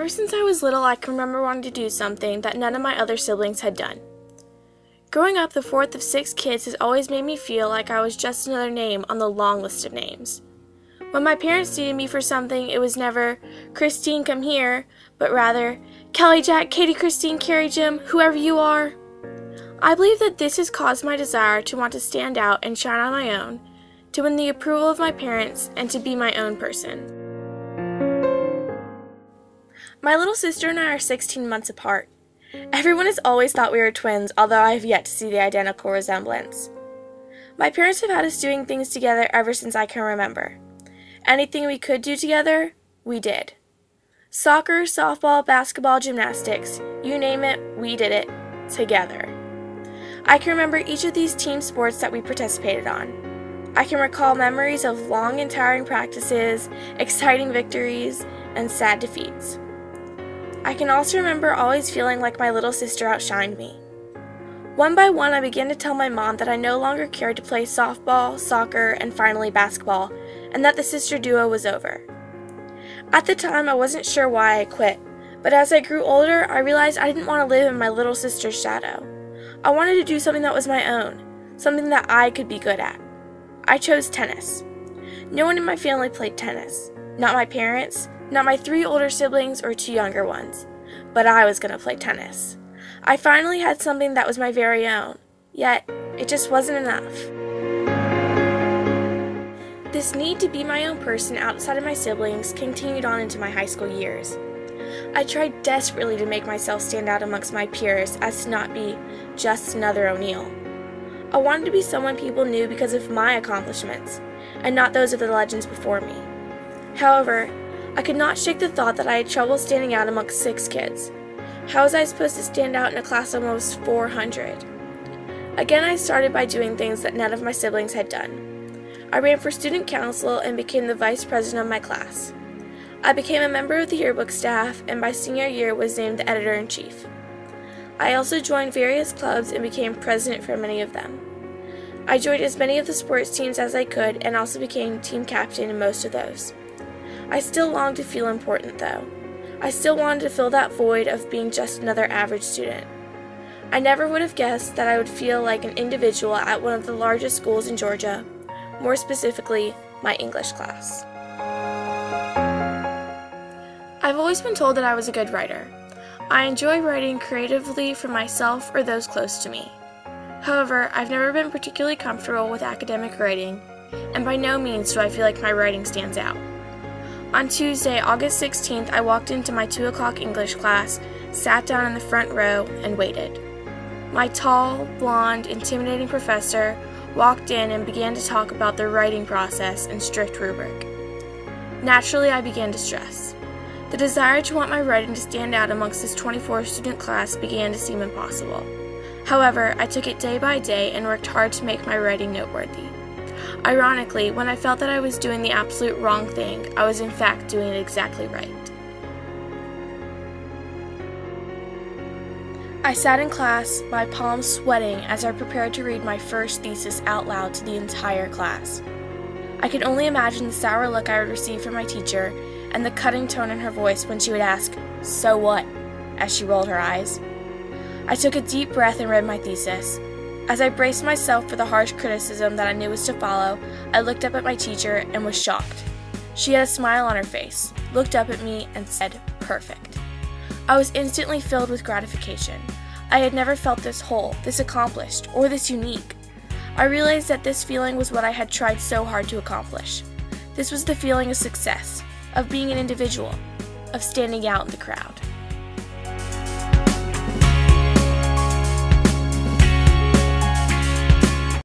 Ever since I was little, I can remember wanting to do something that none of my other siblings had done. Growing up the fourth of 6 kids has always made me feel like I was just another name on the long list of names. When my parents needed me for something, it was never, "Christine, come here," but rather, "Kelly, Jack, Katie, Christine, Carrie, Jim, whoever you are." I believe that this has caused my desire to want to stand out and shine on my own, to win the approval of my parents, and to be my own person. My little sister and I are 16 months apart. Everyone has always thought we were twins, although I have yet to see the identical resemblance. My parents have had us doing things together ever since I can remember. Anything we could do together, we did. Soccer, softball, basketball, gymnastics, you name it, we did it together. I can remember each of these team sports that we participated on. I can recall memories of long and tiring practices, exciting victories, and sad defeats. I can also remember always feeling like my little sister outshined me. One by one, I began to tell my mom that I no longer cared to play softball, soccer, and finally basketball, and that the sister duo was over. At the time, I wasn't sure why I quit, but as I grew older, I realized I didn't want to live in my little sister's shadow. I wanted to do something that was my own, something that I could be good at. I chose tennis. No one in my family played tennis. Not my parents, not my 3 older siblings or 2 younger ones. But I was going to play tennis. I finally had something that was my very own, yet it just wasn't enough. This need to be my own person outside of my siblings continued on into my high school years. I tried desperately to make myself stand out amongst my peers as to not be just another O'Neill. I wanted to be someone people knew because of my accomplishments, and not those of the legends before me. However, I could not shake the thought that I had trouble standing out amongst 6 kids. How was I supposed to stand out in a class of almost 400? Again, I started by doing things that none of my siblings had done. I ran for student council and became the vice president of my class. I became a member of the yearbook staff, and by senior year was named the editor-in-chief. I also joined various clubs and became president for many of them. I joined as many of the sports teams as I could and also became team captain in most of those. I still longed to feel important, though. I still wanted to fill that void of being just another average student. I never would have guessed that I would feel like an individual at one of the largest schools in Georgia, more specifically, my English class. I've always been told that I was a good writer. I enjoy writing creatively for myself or those close to me. However, I've never been particularly comfortable with academic writing, and by no means do I feel like my writing stands out. On Tuesday, August 16th, I walked into my 2 o'clock English class, sat down in the front row, and waited. My tall, blonde, intimidating professor walked in and began to talk about the writing process and strict rubric. Naturally, I began to stress. The desire to want my writing to stand out amongst this 24-student class began to seem impossible. However, I took it day by day and worked hard to make my writing noteworthy. Ironically, when I felt that I was doing the absolute wrong thing, I was in fact doing it exactly right. I sat in class, my palms sweating as I prepared to read my first thesis out loud to the entire class. I could only imagine the sour look I would receive from my teacher and the cutting tone in her voice when she would ask, "So what?" as she rolled her eyes. I took a deep breath and read my thesis. As I braced myself for the harsh criticism that I knew was to follow, I looked up at my teacher and was shocked. She had a smile on her face, looked up at me, and said, "Perfect." I was instantly filled with gratification. I had never felt this whole, this accomplished, or this unique. I realized that this feeling was what I had tried so hard to accomplish. This was the feeling of success, of being an individual, of standing out in the crowd.